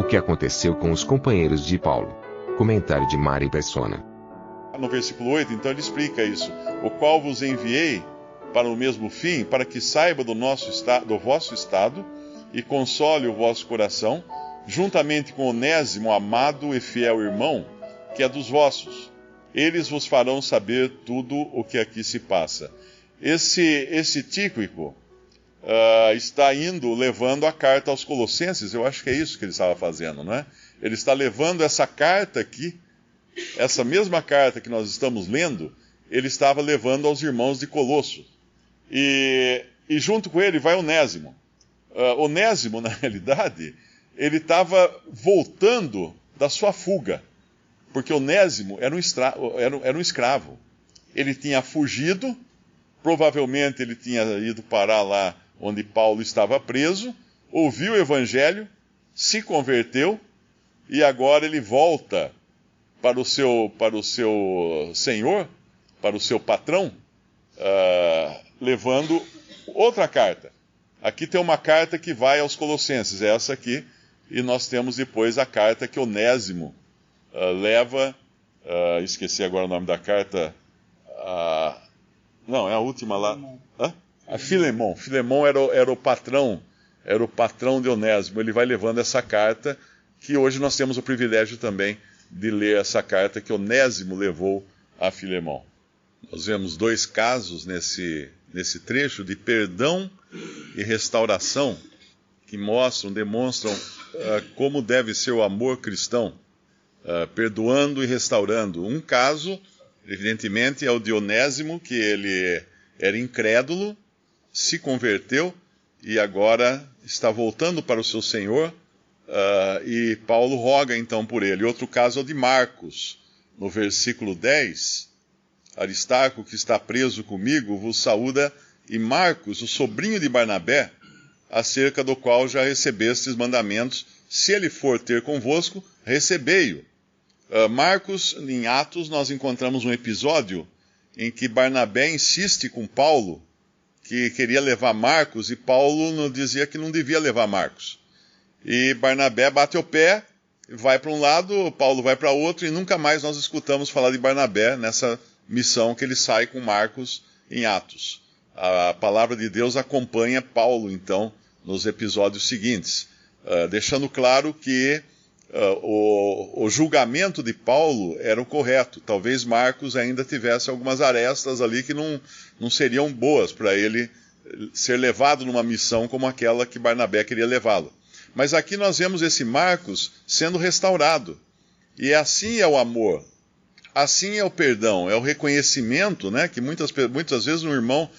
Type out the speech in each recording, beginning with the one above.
O que aconteceu com os companheiros de Paulo? Comentário de Mari Persona. No versículo 8, então ele explica isso. O qual vos enviei para o mesmo fim, para que saiba do vosso estado e console o vosso coração, juntamente com Onésimo, amado e fiel irmão, que é dos vossos. Eles vos farão saber tudo o que aqui se passa. Esse Tíquico está indo, levando a carta aos Colossenses. Eu acho que é isso que ele estava fazendo, não é? Ele está levando essa carta aqui, essa mesma carta que nós estamos lendo, ele estava levando aos irmãos de Colosso. E junto com ele vai Onésimo. Onésimo, na realidade, ele estava voltando da sua fuga, porque Onésimo era um escravo. Ele tinha fugido, provavelmente ele tinha ido parar lá onde Paulo estava preso, ouviu o evangelho, se converteu, e agora ele volta para o seu senhor, para o seu patrão, levando outra carta. Aqui tem uma carta que vai aos Colossenses, é essa aqui, e nós temos depois a carta que Onésimo leva, esqueci agora o nome da carta, não, é a última lá, a Filemon. Filemon era o patrão de Onésimo. Ele vai levando essa carta, que hoje nós temos o privilégio também de ler essa carta que Onésimo levou a Filemon. Nós vemos dois casos nesse trecho de perdão e restauração que demonstram como deve ser o amor cristão, perdoando e restaurando. Um caso, evidentemente, é o de Onésimo, que ele era incrédulo, se converteu e agora está voltando para o seu Senhor, e Paulo roga então por ele. Outro caso é o de Marcos, no versículo 10, Aristarco, que está preso comigo, vos saúda, e Marcos, o sobrinho de Barnabé, acerca do qual já recebestes mandamentos, se ele for ter convosco, recebei-o. Marcos, em Atos, nós encontramos um episódio em que Barnabé insiste com Paulo, que queria levar Marcos, e Paulo dizia que não devia levar Marcos. E Barnabé bate o pé, vai para um lado, Paulo vai para outro, e nunca mais nós escutamos falar de Barnabé nessa missão que ele sai com Marcos em Atos. A palavra de Deus acompanha Paulo, então, nos episódios seguintes, deixando claro que o julgamento de Paulo era o correto. Talvez Marcos ainda tivesse algumas arestas ali que não seriam boas para ele ser levado numa missão como aquela que Barnabé queria levá-lo. Mas aqui nós vemos esse Marcos sendo restaurado. E assim é o amor, assim é o perdão, é o reconhecimento, né, que muitas vezes um irmão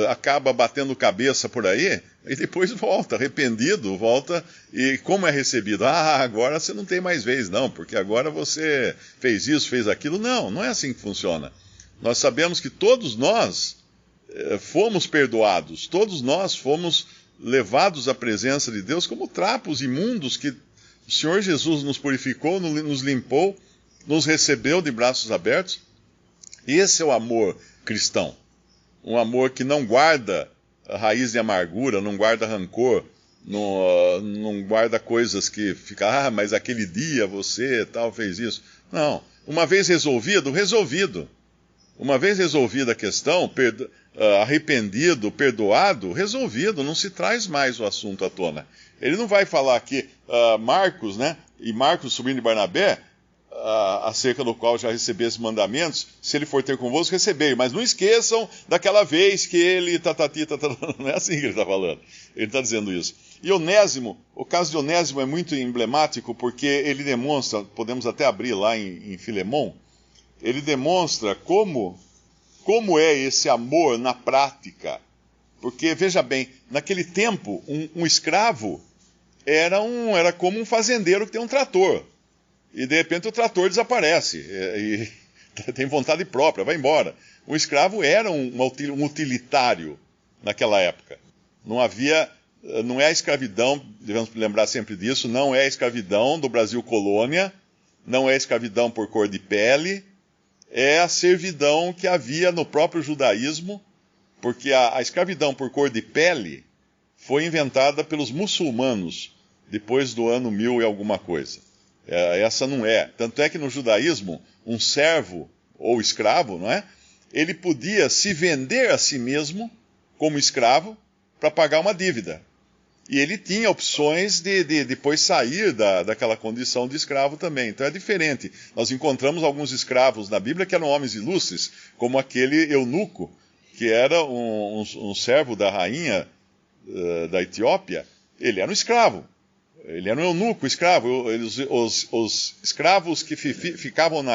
acaba batendo cabeça por aí, e depois volta, arrependido, volta, e como é recebido? Agora você não tem mais vez, não, porque agora você fez isso, fez aquilo. Não é assim que funciona. Nós sabemos que todos nós fomos perdoados, todos nós fomos levados à presença de Deus como trapos imundos, que o Senhor Jesus nos purificou, nos limpou, nos recebeu de braços abertos. Esse é o amor cristão. Um amor que não guarda raiz de amargura, não guarda rancor, não guarda coisas que fica, mas aquele dia você tal fez isso. Não. Uma vez resolvido. Uma vez resolvida a questão, arrependido, perdoado, resolvido, não se traz mais o assunto à tona. Ele não vai falar aqui, Marcos, né? E Marcos, sobrinho de Barnabé, acerca do qual já recebesse mandamentos, se ele for ter convosco, recebei. Mas não esqueçam daquela vez que ele... Não é assim que ele está falando. Ele está dizendo isso. E Onésimo, o caso de Onésimo é muito emblemático, porque ele demonstra, podemos até abrir lá em Filemon, ele demonstra como é esse amor na prática. Porque, veja bem, naquele tempo, um escravo era como um fazendeiro que tem um trator. E de repente o trator desaparece, e tem vontade própria, vai embora. O escravo era um utilitário naquela época. Não é a escravidão, devemos lembrar sempre disso, não é a escravidão do Brasil colônia, não é a escravidão por cor de pele, é a servidão que havia no próprio judaísmo, porque a escravidão por cor de pele foi inventada pelos muçulmanos depois do ano 1000 e alguma coisa. Essa não é. Tanto é que no judaísmo, um servo ou escravo, não é? Ele podia se vender a si mesmo como escravo para pagar uma dívida. E ele tinha opções de depois sair daquela condição de escravo também. Então é diferente. Nós encontramos alguns escravos na Bíblia que eram homens ilustres, como aquele eunuco, que era um servo da rainha da Etiópia. Ele era um escravo. Ele era um eunuco, escravo. Os escravos que ficavam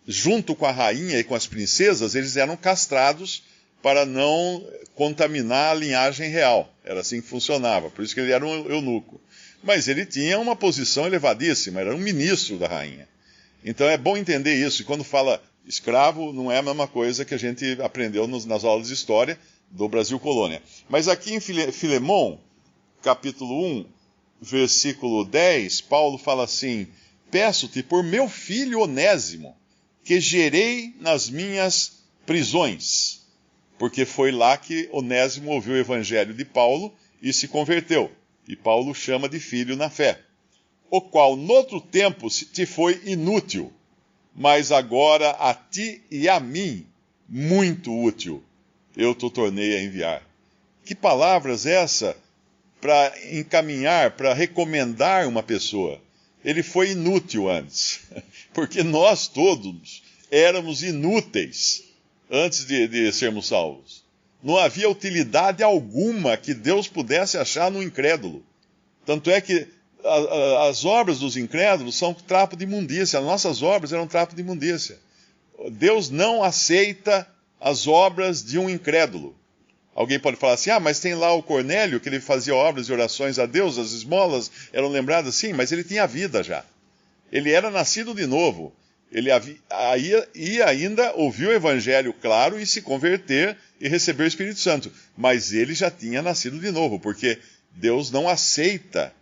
junto com a rainha e com as princesas, eles eram castrados para não contaminar a linhagem real. Era assim que funcionava, por isso que ele era um eunuco. Mas ele tinha uma posição elevadíssima, era um ministro da rainha. Então é bom entender isso, e quando fala escravo, não é a mesma coisa que a gente aprendeu nas aulas de história do Brasil Colônia. Mas aqui em Filemon, capítulo 1, versículo 10, Paulo fala assim: peço-te por meu filho Onésimo, que gerei nas minhas prisões. Porque foi lá que Onésimo ouviu o evangelho de Paulo e se converteu. E Paulo chama de filho na fé. O qual, noutro tempo, te foi inútil, mas agora a ti e a mim, muito útil, eu te tornei a enviar. Que palavras é essa para encaminhar, para recomendar uma pessoa? Ele foi inútil antes, porque nós todos éramos inúteis antes de sermos salvos. Não havia utilidade alguma que Deus pudesse achar no incrédulo. Tanto é que as obras dos incrédulos são trapo de imundícia. As nossas obras eram trapo de imundícia. Deus não aceita as obras de um incrédulo. Alguém pode falar assim: mas tem lá o Cornélio, que ele fazia obras e orações a Deus, as esmolas eram lembradas. Sim, mas ele tinha vida já. Ele era nascido de novo. Ele ia ainda ouvir o evangelho claro e se converter e receber o Espírito Santo. Mas ele já tinha nascido de novo, porque Deus não aceita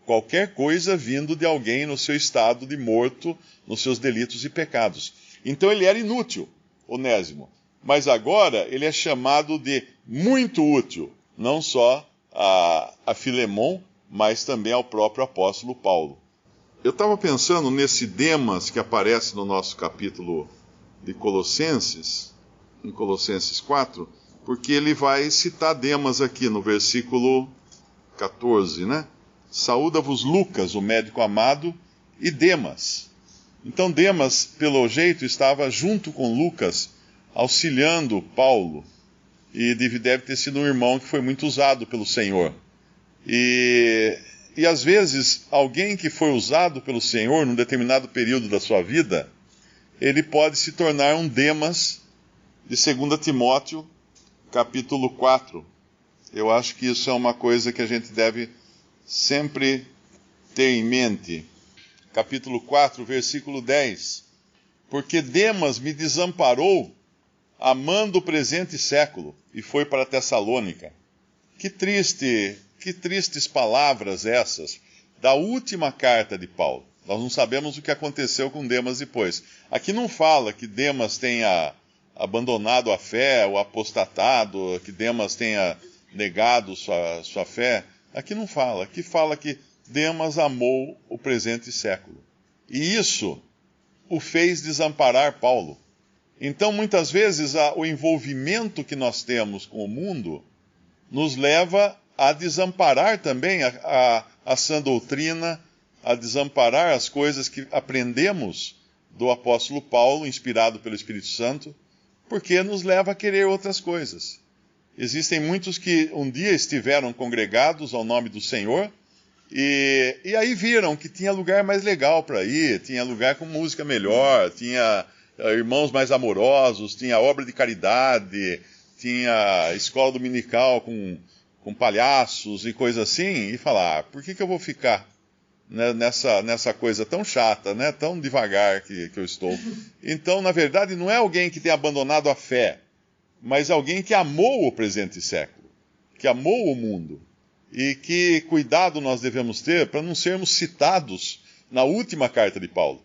qualquer coisa vindo de alguém no seu estado de morto, nos seus delitos e pecados. Então ele era inútil, Onésimo. Mas agora ele é chamado de muito útil, não só a Filemon, mas também ao próprio apóstolo Paulo. Eu estava pensando nesse Demas que aparece no nosso capítulo de Colossenses, em Colossenses 4, porque ele vai citar Demas aqui no versículo 14, né? Saúda-vos Lucas, o médico amado, e Demas. Então Demas, pelo jeito, estava junto com Lucas, auxiliando Paulo, e deve ter sido um irmão que foi muito usado pelo Senhor. E às vezes, alguém que foi usado pelo Senhor num determinado período da sua vida, ele pode se tornar um Demas de 2 Timóteo, capítulo 4. Eu acho que isso é uma coisa que a gente deve sempre ter em mente. Capítulo 4, versículo 10. Porque Demas me desamparou, amando o presente século, e foi para Tessalônica. Que tristes palavras essas da última carta de Paulo. Nós não sabemos o que aconteceu com Demas depois. Aqui não fala que Demas tenha abandonado a fé, ou apostatado, que Demas tenha negado sua fé. Aqui não fala. Aqui fala que Demas amou o presente século. E isso o fez desamparar Paulo. Então, muitas vezes, o envolvimento que nós temos com o mundo nos leva a desamparar também a sã doutrina, a desamparar as coisas que aprendemos do apóstolo Paulo, inspirado pelo Espírito Santo, porque nos leva a querer outras coisas. Existem muitos que um dia estiveram congregados ao nome do Senhor, e aí viram que tinha lugar mais legal para ir, tinha lugar com música melhor, tinha irmãos mais amorosos, tinha obra de caridade, tinha escola dominical com palhaços e coisa assim, e falar: por que eu vou ficar nessa coisa tão chata, né, tão devagar que eu estou? Então, na verdade, não é alguém que tenha abandonado a fé, mas alguém que amou o presente século, que amou o mundo. E que cuidado nós devemos ter para não sermos citados na última carta de Paulo.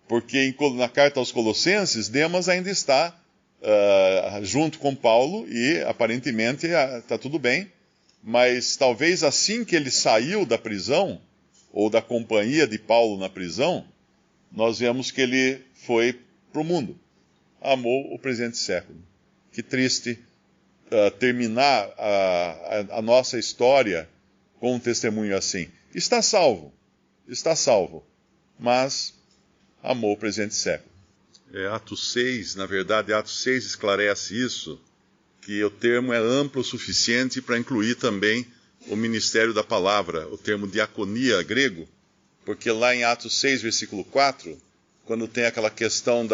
Porque na carta aos Colossenses, Demas ainda está junto com Paulo e aparentemente está tudo bem. mas talvez assim que ele saiu da prisão, ou da companhia de Paulo na prisão, nós vemos que ele foi para o mundo. Amou o presente século. Que triste terminar a nossa história com um testemunho assim. Está salvo, mas amou o presente século. Atos 6, na verdade, Atos 6 esclarece isso, que o termo é amplo o suficiente para incluir também o ministério da palavra, o termo diaconia grego, porque lá em Atos 6, versículo 4, quando tem aquela questão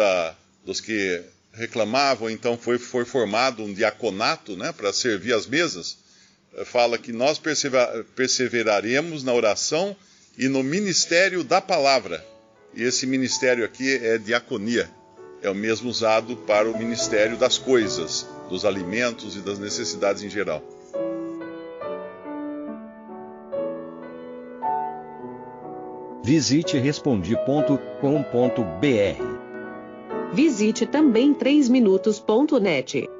dos que reclamavam, então foi formado um diaconato, né, para servir as mesas, fala que nós perseveraremos na oração e no ministério da palavra. E esse ministério aqui é diaconia. É o mesmo usado para o ministério das coisas, dos alimentos e das necessidades em geral. Visite Respondi.com.br. Visite também 3minutos.net.